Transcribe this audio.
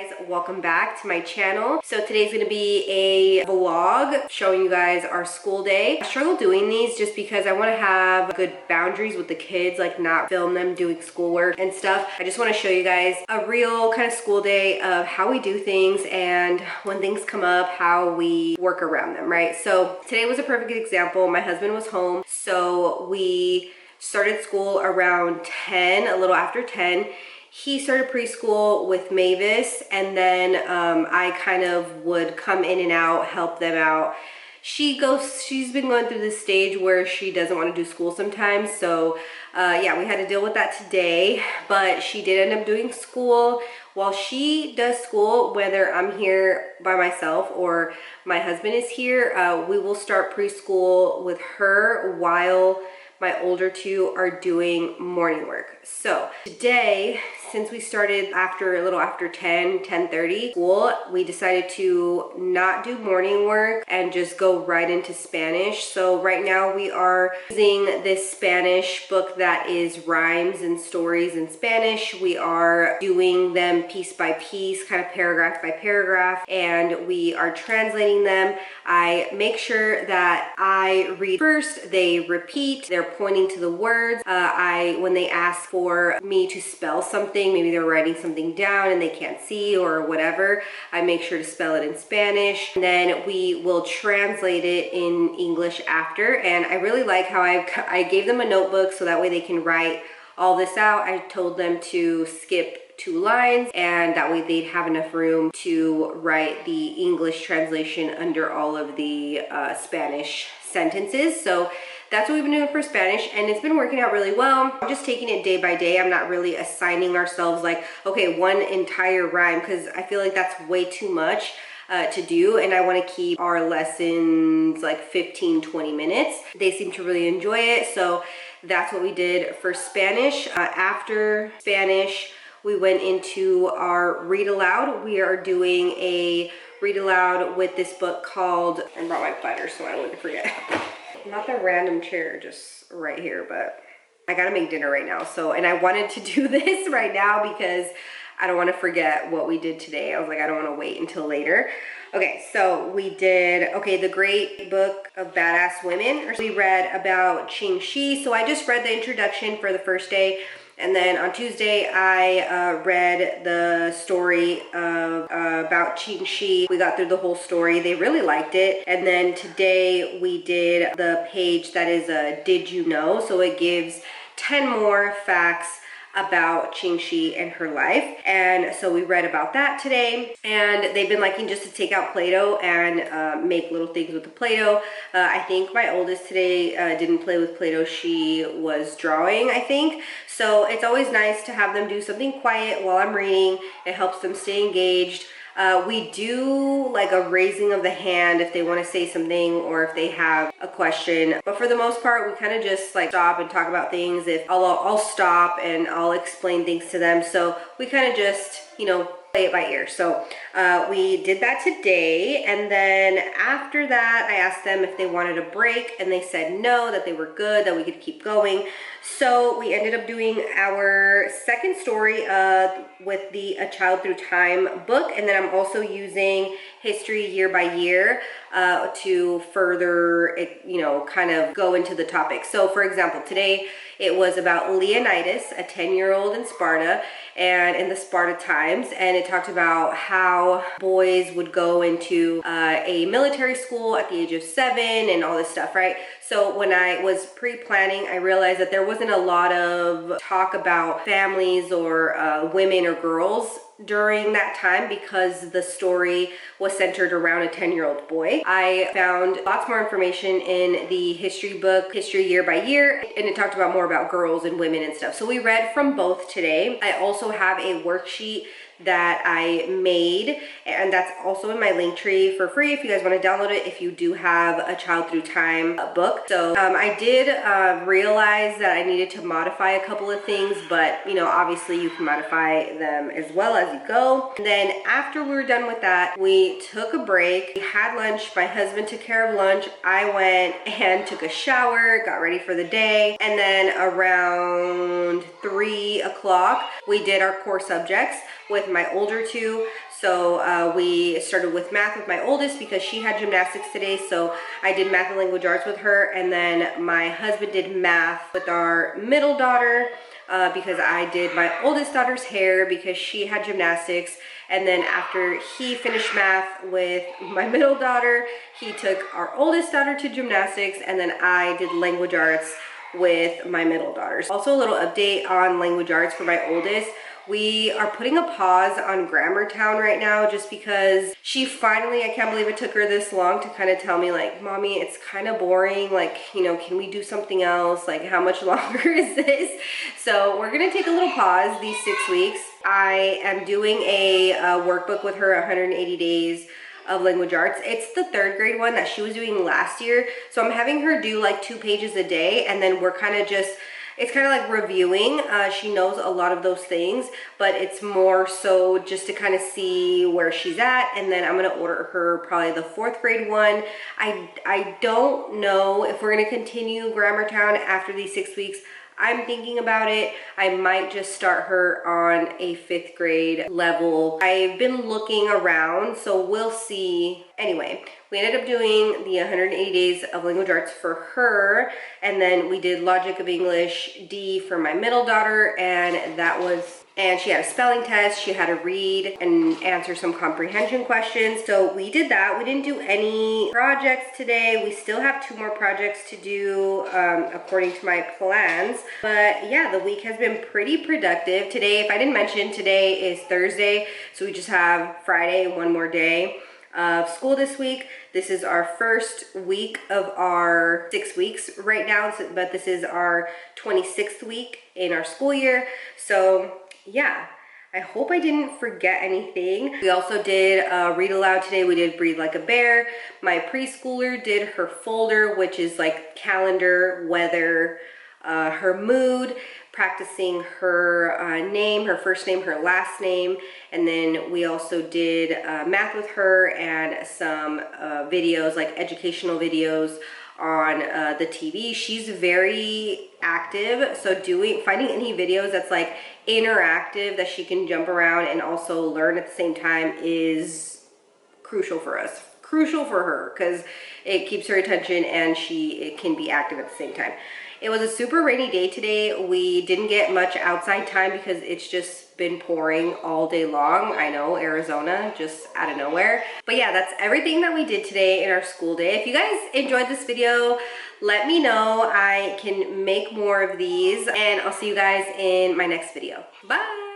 Guys, welcome back to my channel. So today's gonna be a vlog showing you guys our school day. I struggle doing these just because I want to have good boundaries with the kids, like not film them doing schoolwork and stuff. I just want to show you guys a real kind of school day of how we do things, and when things come up, how we work around them, right? So today was a perfect example. My husband was home, so we started school around 10, a little after 10. He started preschool with Mavis, and then I kind of would come in and out, help them out. She's been going through this stage where she doesn't want to do school sometimes, so yeah, we had to deal with that today, but she did end up doing school. While she does school, whether I'm here by myself or my husband is here, we will start preschool with her while my older two are doing morning work. So today, since we started a little after 10:30 school, we decided to not do morning work and just go right into Spanish. So right now we are using this Spanish book that is rhymes and stories in Spanish. We are doing them piece by piece, kind of paragraph by paragraph, and we are translating them. I make sure that I read first, they repeat, they're pointing to the words. When they ask for me to spell something, maybe they're writing something down and they can't see or whatever, I make sure to spell it in Spanish, and then we will translate it in English after. And I really like how I gave them a notebook so that way they can write all this out. I told them to skip 2 lines, and that way they'd have enough room to write the English translation under all of the Spanish sentences. So that's what we've been doing for Spanish, and it's been working out really well. I'm just taking it day by day. I'm not really assigning ourselves like, okay, one entire rhyme, because I feel like that's way too much to do, and I want to keep our lessons like 15-20 minutes. They seem to really enjoy it, so that's what we did for Spanish. After Spanish, we went into our read aloud. We are doing a read aloud with this book called, I brought my planner so I wouldn't forget. Not the random chair just right here, but I gotta make dinner right now. So, and I wanted to do this right now because I don't want to forget what we did today. I was like, I don't want to wait until later. Okay, so we did, The Great Book of Badass Women. We read about Qing Shi. So I just read the introduction for the first day. And then on Tuesday, I read the story about Qing Shi. We got through the whole story. They really liked it. And then today we did the page that is a Did You Know? So it gives 10 more facts about Qing Shi and her life. And so we read about that today, and they've been liking just to take out Play-Doh and make little things with the Play-Doh. I think my oldest today didn't play with Play-Doh. She was drawing, I think. So it's always nice to have them do something quiet while I'm reading. It helps them stay engaged. We do like a raising of the hand if they want to say something or if they have a question. But for the most part, we kind of just like stop and talk about things. If I'll stop and I'll explain things to them. So we kind of just, play it by ear. So we did that today, and then after that I asked them if they wanted a break, and they said no, that they were good, that we could keep going. So we ended up doing our second story with the A Child Through Time book, and then I'm also using history year by year to further, kind of go into the topic. So for example, today it was about Leonidas, a 10-year-old in Sparta, and in the Sparta times, and it talked about how boys would go into a military school at the age of 7 and all this stuff, right? So when I was pre-planning, I realized that there wasn't a lot of talk about families or women or girls during that time because the story was centered around a 10-year-old boy. I found lots more information in the history book, History Year by Year, and it talked about more about girls and women and stuff. So we read from both today. I also have a worksheet that I made, and that's also in my LinkTree for free if you guys want to download it if you do have A Child Through Time book. So I did realize that I needed to modify a couple of things, but obviously you can modify them as well as you go. And then after we were done with that, we took a break. We had lunch. My husband took care of lunch. I went and took a shower, got ready for the day, and then around 3 o'clock we did our core subjects with my older two. So we started with math with my oldest because she had gymnastics today. So I did math and language arts with her. And then my husband did math with our middle daughter because I did my oldest daughter's hair because she had gymnastics. And then after he finished math with my middle daughter, he took our oldest daughter to gymnastics, and then I did language arts with my middle daughters. Also a little update on language arts for my oldest. We are putting a pause on Grammar Town right now just because she finally, I can't believe it took her this long to kind of tell me like, Mommy, it's kind of boring. Like, you know, can we do something else? Like, how much longer is this? So we're gonna take a little pause these 6 weeks. I am doing a workbook with her, 180 days of language arts. It's the 3rd grade one that she was doing last year. So I'm having her do like 2 pages a day, and then we're kind of just, it's kind of like reviewing. She knows a lot of those things, but it's more so just to kind of see where she's at. And then I'm gonna order her probably the 4th grade one. I don't know if we're gonna continue Grammar Town after these 6 weeks. I'm thinking about it. I might just start her on a 5th grade level. I've been looking around, so we'll see. Anyway, we ended up doing the 180 days of language arts for her, and then we did logic of English D for my middle daughter, and that was, and she had a spelling test. She had to read and answer some comprehension questions. So we did that. We didn't do any projects today. We still have 2 more projects to do according to my plans. But yeah, the week has been pretty productive. Today, if I didn't mention, today is Thursday. So we just have Friday, 1 more day of school this week. This is our first week of our 6 weeks right now, but this is our 26th week in our school year. So yeah, I hope I didn't forget anything. We also did read aloud today. We did Breathe Like a Bear. My preschooler did her folder, which is like calendar, weather, her mood, practicing her name, her first name, her last name. And then we also did math with her and some videos, like educational videos on the TV. She's very active, so finding any videos that's like interactive that she can jump around and also learn at the same time is crucial for us. Crucial for her because it keeps her attention and it can be active at the same time. It was a super rainy day today. We didn't get much outside time because it's just been pouring all day long. I know, Arizona, just out of nowhere. But yeah, that's everything that we did today in our school day. If you guys enjoyed this video, let me know. I can make more of these, and I'll see you guys in my next video. Bye!